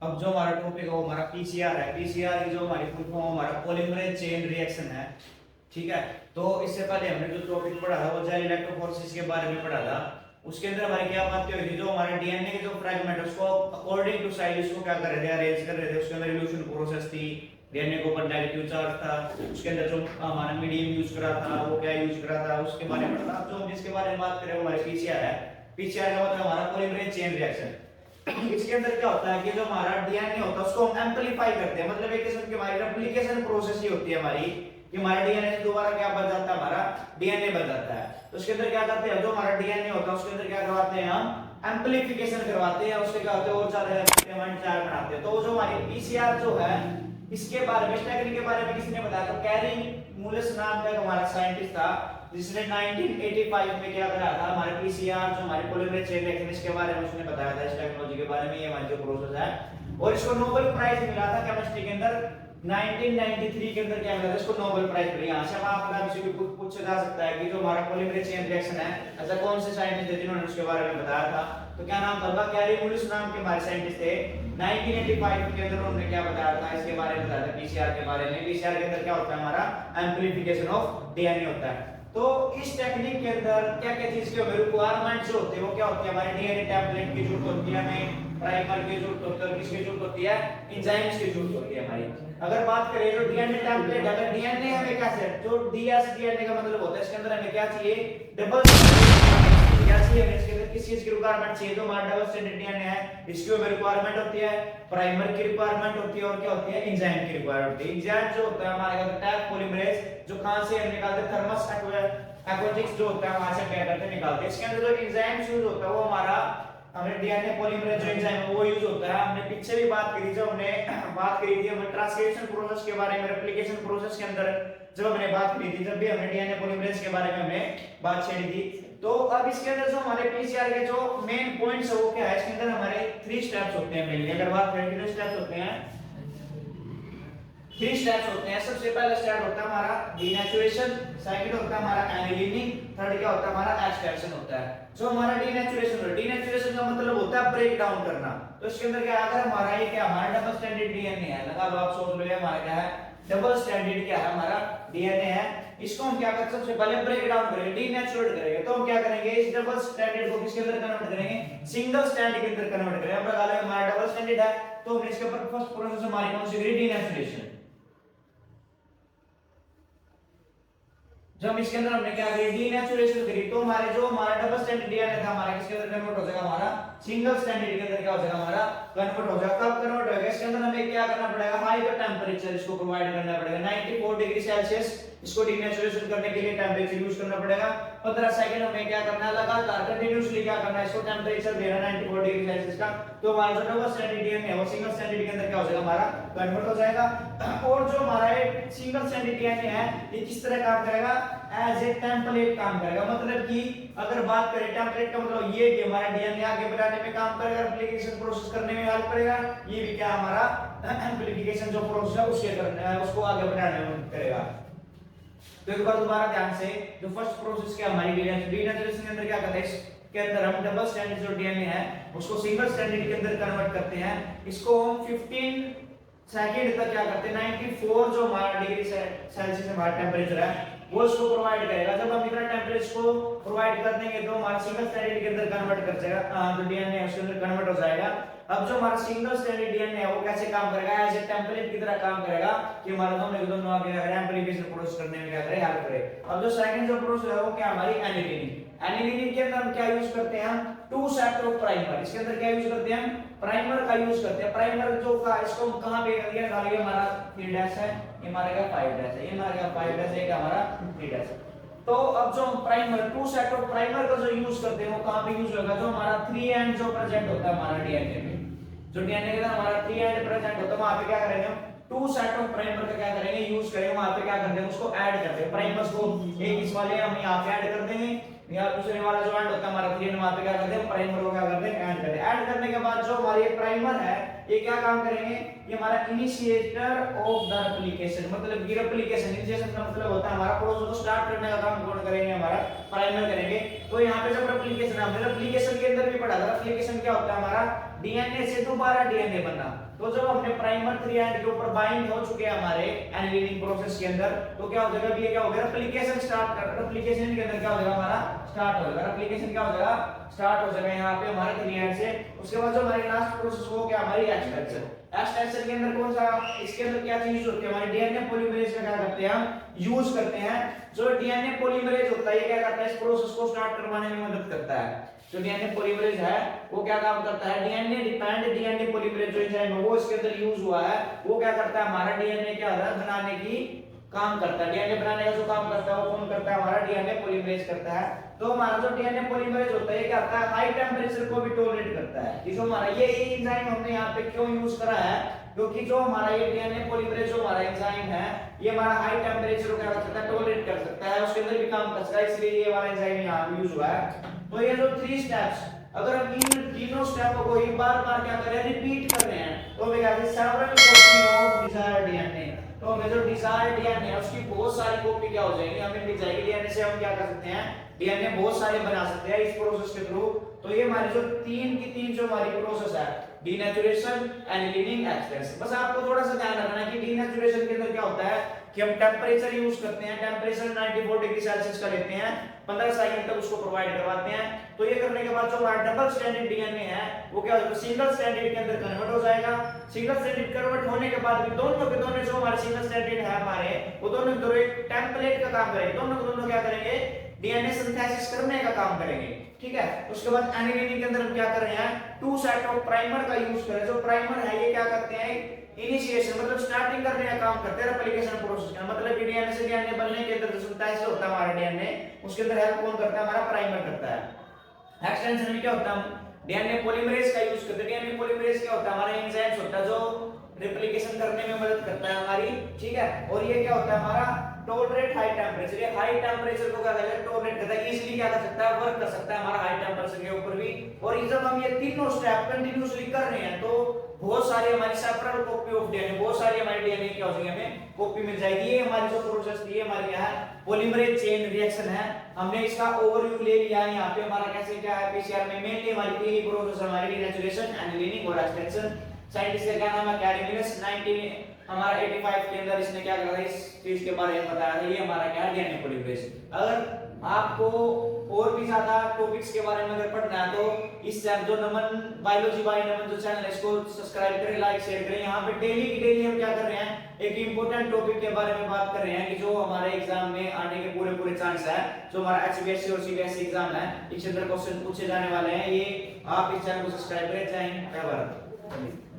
अब जो हमारा टॉपिक है वो हमारा पीसीआर है। पीसीआर की जो हमारी फुल फॉर्म हमारा पॉलीमरेज चेन रिएक्शन है। ठीक है, तो इससे पहले हमने जो टॉपिक पढ़ा था वो जेल इलेक्ट्रोफोरेसिस के बारे में पढ़ा था। उसके अंदर हमारी क्या बात हुई थी, जो हमारे डीएनए के जो फ्रैगमेंट है उसको अकॉर्डिंग टू साइज उसको क्या कर रहे थे, अरेंज कर रहे थे। उसके अंदर रिड्यूशन प्रोसेस थी, डीएनए के ऊपर नेगेटिव चार्ज था, उसके अंदर जो हमारा मीडियम यूज करा था वो क्या यूज करा था उसके बारे में पढ़ा। जो जिसके बारे में बात करें वो हमारे पीसीआर है। पीसीआर का मतलब हमारा पॉलीमरेज चेन रिएक्शन। इसके अंदर क्या होता है कि जो हमारा डीएनए होता है उसको हम एम्पलीफाई करते हैं, मतलब एक किस्म की हमारी रेप्लिकेशन प्रोसेस ही होती है हमारी, कि हमारा डीएनए से दोबारा क्या बन जाता है, हमारा डीएनए बन जाता है। तो उसके अंदर क्या करते हैं, जो हमारा डीएनए होता है उसके अंदर क्या करवाते हैं, हम एम्पलीफिकेशन करवाते हैं, उसके क्या होते हैं और ज्यादा चार बनाते हैं। तो जो हमारी पीसीआर जो है इसके बारे में, इस टेक्निक के बारे में किसने बताया, तो कैरी मूलिस नाम का हमारा साइंटिस्ट था जिसने 1985 में क्या कराया था, हमारे पीसीआर जो हमारे पॉलीमरेज चेन रिएक्शन इसके बारे में उसने बताया था, इस टेक्नोलॉजी के बारे में, ये हमारी जो प्रोसेस है। और इसको नोबेल प्राइज मिला था केमिस्ट्री के अंदर 1993 के अंदर, क्या मिला था इसको नोबेल प्राइज मिला। यहां से हम आपका किसी को पूछा जा सकता है कि जो हमारा पॉलीमरेज चेन रिएक्शन है ऐसा कौन से साइंटिस्ट थे जिन्होंने उसके बारे में बताया था, तो क्या नाम था, कैरी मूलिस नाम के हमारे साइंटिस्ट थे। 1985 के अंदर उन्होंने क्या बताया था, इसके बारे में बताया था पीसीआर के बारे में। पीसीआर के अंदर क्या होता है, हमारा एम्प्लीफिकेशन ऑफ डीएनए होता है। तो इस टेक्निक के अंदर क्या क्या चीज के रिक्वायरमेंट जो होते हैं वो क्या होती है, हमारे डीएनए टेम्पलेट की जरूरत होती है, हमें प्राइमर की जरूरत होती है, किसकी जरूरत होती है, एंजाइम्स की जरूरत होती है हमारी। अगर बात करें जो डीएनए टेम्पलेट, अगर डीएनए हमें क्या चाहिए, जो डीएस डीएनए का मतलब होता है इसके अंदर हमें क्या चाहिए, डबल क्या चाहिए हमें, इसके अंदर किस चीज की रिक्वायरमेंट चाहिए, जो हमारा डबल स्ट्रैंडेड डीएनए है इसकी हमें रिक्वायरमेंट होती है, प्राइमर की रिक्वायरमेंट होती है और क्या होती है, एंजाइम की रिक्वायरमेंट होती है। एंजाइम जो होता है हमारे का टैग पॉलीमरेज, जो कहां से हम निकालते हैं, थर्मस एक्वेटिक्स जो होता है वहां से क्या करते हैं, निकालते हैं। इसके अंदर जो एंजाइम यूज होता है वो हमारा हमें डीएनए पॉलीमरेज जो एंजाइम है वो यूज होता है। हमने पीछे भी बात करी, जब हमने बात करी थी हमने ट्रांसक्रिप्शन प्रोसेस के बारे में, रेप्लिकेशन प्रोसेस के अंदर जब हमने बात करी थी, जब भी हमने डीएनए पॉलीमरेज के बारे में हमने बात छेड़ी थी। तो अब इसके अंदर जो हमारे पीसीआर के जो मेन पॉइंट्स है वो क्या है, इसके अंदर हमारे 3 स्टेप्स होते हैं मेनली। अगर बात करें कितने स्टेप्स होते हैं, 3 स्टेप्स होते हैं। सबसे पहला स्टेप होता है हमारा डीनेचुरेशन, सेकंड होता है हमारा एनिलिनिंग, थर्ड क्या होता है हमारा एक्सट्रैक्शन होता है। जो हमारा डीनेचुरेशन है, डीनेचुरेशन का मतलब होता है ब्रेक डाउन करना। तो इसके अंदर क्या अगर हमारा ये क्या हमारा डबल स्ट्रैंडेड डीएनए है, लगा लो आप सोच लो, ये हमारा क्या है, डबल स्ट्रैंडेड क्या है, हमारा डीएनए है। इसको हम क्या करते हैं, सबसे पहले ब्रेक डाउन करेंगे, डीनेचुरेट करेंगे। तो हम क्या करेंगे, इस डबल स्ट्रैंडेड को किसके अंदर कन्वर्ट करेंगे, सिंगल स्ट्रैंड के अंदर कन्वर्ट करेंगे। अब लगा लो हमारा डबल स्ट्रैंडेड है तो हमने इसके ऊपर फर्स्ट प्रोसेस हमारी कौन सी करी, डीनेचुरेशन। जब इसके अंदर हमने क्या करी, डीनेचुरेशन करी, तो हमारे जो हमारा डबल स्ट्रैंडेड डीएनए था हमारा किसके अंदर कन्वर्ट हो जाएगा, हमारा सिंगल स्ट्रैंडेड के अंदर क्या हो जाएगा, हमारा कन्वर्ट हो जाएगा। कब कन्वर्ट होगा, इसके अंदर हमें क्या करना पड़ेगा, हाई टेंपरेचर इसको प्रोवाइड करना पड़ेगा, 94 डिग्री सेल्सियस इसको डीनेचुरेशन करने के लिए टेंपरेचर यूज करना पड़ेगा। 15 सेकंड हमें क्या करना है, लगातार कंटीन्यूअसली क्या करना है, इसको टेंपरेचर देना 94 डिग्री सेल्सियस का। तो हमारा जो डबल स्ट्रैंडेड डीएनए है वो सिंगल स्ट्रैंडेड के अंदर क्या हो जाएगा, हमारा कन्वर्ट हो जाएगा। और जो हमारा एक सिंगल स्ट्रैंडेड डीएनए है ये किस तरह काम करेगा, एज ए टेम्पलेट काम करेगा। मतलब कि अगर बात करें टेम्पलेट का मतलब ये कि हमारा डीएनए आगे बढ़ाने में काम करेगा, रेप्लिकेशन प्रोसेस करने में हेल्प करेगा। ये भी क्या हमारा एम्प्लीफिकेशन जो प्रोसेस है उसके करने उसको आगे बढ़ाने में मदद करेगा। तो एक बार दोबारा ध्यान से, जो फर्स्ट प्रोसेस क्या हमारी डीनेचुरेशन के अंदर क्या करते हैं, इसके अंदर हम डबल स्ट्रैंडेड जो डीएनए है उसको सिंगल स्ट्रैंडेड के अंदर कन्वर्ट करते हैं। इसको हम 15 सेकंड तक क्या करते हैं, 94 जो हमारा डिग्री सेल्सियस हमारा टेंपरेचर है वो इसको प्रोवाइड करेगा। जब हम इतना टेंपरेचर को प्रोवाइड कर देंगे तो हमारा सिंगल स्ट्रैंडेड के अंदर कन्वर्ट कर जाएगा, जो डीएनए है उसके अंदर कन्वर्ट हो जाएगा। अब जो हमारा सिंगल स्ट्रैंडेड डीएनए है वो कैसे काम करेगा, एज ए टेम्पलेट की तरह काम करेगा कि हमारा दोनों आगे एम्प्लीफिकेशन प्रोसेस करने में क्या करे, हेल्प करे। अब जो सेकंड जो प्रोसेस है वो क्या हमारी एनिलिनिंग। एनिलिनिंग के अंदर हम क्या यूज करते हैं, हम 2 सेट ऑफ प्राइमर, इसके अंदर क्या यूज करते हैं, प्राइमर का यूज करते हैं। प्राइमर जो का इसको हम कहां पे कर दिया, खाली हमारा 3 डैश है, ये हमारा का 5 डैश है, ये हमारा का 5 डैश है, ये हमारा 3 डैश है। तो अब जो हम प्राइमर 2 सेट ऑफ प्राइमर का जो यूज करते हैं वो कहां पे यूज होगा, जो हमारा 3 एंड जो प्रेजेंट होता है हमारा डीएनए में, जो डीएनए के अंदर हमारा 3 एंड प्रेजेंट होता है वहां पे क्या करेंगे हम 2 सेट ऑफ प्राइमर का क्या करेंगे, यूज करेंगे। वहां पे क्या करते हैं, उसको ऐड करते हैं, प्राइमर्स को एक इस वाले हम यहां पे ऐड कर देंगे, या दूसरे वाला जो एंड होता है हमारा 3 वहां पे क्या करते हैं, प्राइमर को क्या करते हैं, ऐड करते हैं। ऐड करने के बाद जो हमारे प्राइमर है ये क्या काम करेंगे, ये हमारा इनिशिएटर ऑफ द रेप्लिकेशन, मतलब कि रेप्लिकेशन इनिशिएशन का मतलब होता है हमारा प्रोसेस को स्टार्ट करने का काम कौन करेंगे, हमारा प्राइमर करेंगे। तो यहाँ पे जब रेप्लिकेशन, हमने रेप्लिकेशन के अंदर भी पढ़ा था, रेप्लिकेशन क्या होता है हमारा डीएनए से दोबारा डीएनए बनना। तो जब हमने प्राइमर 3 एंड के ऊपर बाइंड हो चुके हैं हमारे एनिलिंग प्रोसेस के अंदर, तो क्या हो जाएगा, ये क्या हो गया, रेप्लिकेशन स्टार्ट कर, रेप्लिकेशन के अंदर क्या हो जाएगा हमारा स्टार्ट हो जाएगा, रेप्लिकेशन क्या हो जाएगा स्टार्ट हो जाएगा यहाँ पे हमारे 3 एंड से। उसके बाद जो हमारी लास्ट प्रोसेस वो क्या हमारी एक्सटेंशन, एक्सटेंशन के अंदर कौन सा, इसके अंदर क्या चीज होती है, हमारे डीएनए पॉलीमरेज का क्या करते हैं हम यूज करते हैं। जो डीएनए पॉलीमरेज होता है ये क्या करता है, इस प्रोसेस को स्टार्ट करवाने में मदद करता है। जो डीएनए पॉलीमरेज है वो क्या काम करता है, डीएनए डिपेंड डीएनए पॉलीमरेज जो एंजाइम है वो इसके अंदर यूज हुआ है, वो क्या करता है हमारा डीएनए क्या होता है बनाने की काम करता है। डीएनए बनाने का जो काम करता है वो कौन करता है, हमारा डीएनए पॉलीमरेज करता है। तो हमारा जो डीएनए पॉलीमरेज होता है ये क्या करता है, हाई टेंपरेचर को भी टॉलरेट करता है। कि जो हमारा ये एंजाइम हमने यहाँ पे क्यों यूज करा है, क्योंकि जो हमारा ये डीएनए पॉलीमरेज जो हमारा एंजाइम है ये हमारा हाई टेंपरेचर को क्या कर सकता है, टॉलरेट कर सकता है, उसके अंदर भी काम कर सकता है, इसलिए ये वाला एंजाइम यहाँ यूज हुआ है। तो ये जो 3 स्टेप्स, अगर हम इन तीनों स्टेपों को एक बार क्या कर रहे हैं, रिपीट कर रहे हैं, तो हमें क्या है several copy of desired DNA. तो हमें जो डिजायर्ड डीएनए है उसकी बहुत सारी कॉपी क्या हो जाएगी, हमें मिल जाएगी। डीएनए से हम क्या कर सकते हैं, डीएनए बहुत सारे बना सकते हैं इस प्रोसेस के थ्रू। तो ये हमारी जो 3 की 3 जो हमारी प्रोसेस है, डीनेचुरेशन, एनिलिंग, एक्सटेंशन। बस आपको थोड़ा सा ध्यान रखना है कि डीनेचुरेशन के अंदर क्या होता है कि हम टेंपरेचर यूज करते हैं, टेंपरेचर 94 डिग्री सेल्सियस का लेते हैं, 15 सेकंड तक उसको प्रोवाइड करवाते हैं। तो ये करने के बाद जो हमारा डबल स्ट्रैंडेड डीएनए है वो क्या होगा, सिंगल स्ट्रैंडेड के अंदर कन्वर्ट हो जाएगा। सिंगल स्ट्रैंडेड कन्वर्ट होने के बाद भी दोनों के दोनों जो हमारे सिंगल स्ट्रैंडेड है हमारे, वो दोनों के दोनों एक टेम्पलेट का काम करेंगे, दोनों के दोनों क्या करेंगे, डीएनए सिंथेसिस करने का काम करेंगे। ठीक है, उसके बाद एनिलिंग के अंदर हम क्या कर रहे हैं, 2 सेट ऑफ प्राइमर का यूज कर रहे हैं। जो प्राइमर है ये क्या करते हैं, इनिशिएशन मतलब स्टार्टिंग करने का काम करते हैं रेप्लिकेशन प्रोसेस का, मतलब कि डीएनए से डीएनए बनने के अंदर जो सिंथेसिस होता है हमारा डीएनए, उसके अंदर हेल्प कौन करता है, हमारा प्राइमर करता है। एक्सटेंशन में क्या होता है, हम डीएनए पॉलीमरेज का यूज करते हैं। डीएनए पॉलीमरेज क्या होता है, हमारा एंजाइम्स होता है जो रेप्लिकेशन करने में मदद करता है हमारी। ठीक है, और ये क्या होता है हमारा टॉलरेट हाई टेंपरेचर, ये हाई टेंपरेचर को क्या करता है, टॉलरेट करता है, इजीली क्या कर सकता है, वर्क कर सकता है हमारा हाई टेंपरेचर के ऊपर भी। और ये जब हम ये तीनों स्टेप कंटीन्यूअसली कर रहे हैं तो बहुत सारी हमारी सेपरेट कॉपी ऑफ डीएनए, बहुत सारी हमारी डीएनए क्या हो जाएगी, हमें कॉपी मिल जाएगी। ये हमारी जो प्रोसेस थी हमारी यहाँ पॉलीमरेज चेन रिएक्शन है, हमने इसका ओवरव्यू ले लिया है। यहाँ पे हमारा कैसे क्या है, पीसीआर में मेनली हमारी तीन ही प्रोसेस हमारी डीनेचुरेशन, एनिलिंग और एक्सटेंशन। साइंटिस्ट का क्या नाम है, कैरिमिनस, 19 हमारा 85 के अंदर इसने क्या करा, इस चीज के बारे में बताया था। ये हमारा क्या है, डीएनए पॉलीमरेज। अगर आपको और भी ज्यादा टॉपिक्स के बारे में अगर पढ़ना है तो इस चैनल जो नमन बायोलॉजी बाय नमन जो चैनल है इसको सब्सक्राइब करें, लाइक शेयर करें। यहाँ पे डेली की डेली हम क्या कर रहे हैं, एक इंपॉर्टेंट टॉपिक के बारे में बात कर रहे हैं कि जो हमारे एग्जाम में आने के पूरे चांस है। जो हमारा एचबीएससी और सीबीएसई एग्जाम है इसके अंदर क्वेश्चन पूछे जाने वाले हैं। ये आप इस चैनल को सब्सक्राइब करें। जय हिंद, जय भारत।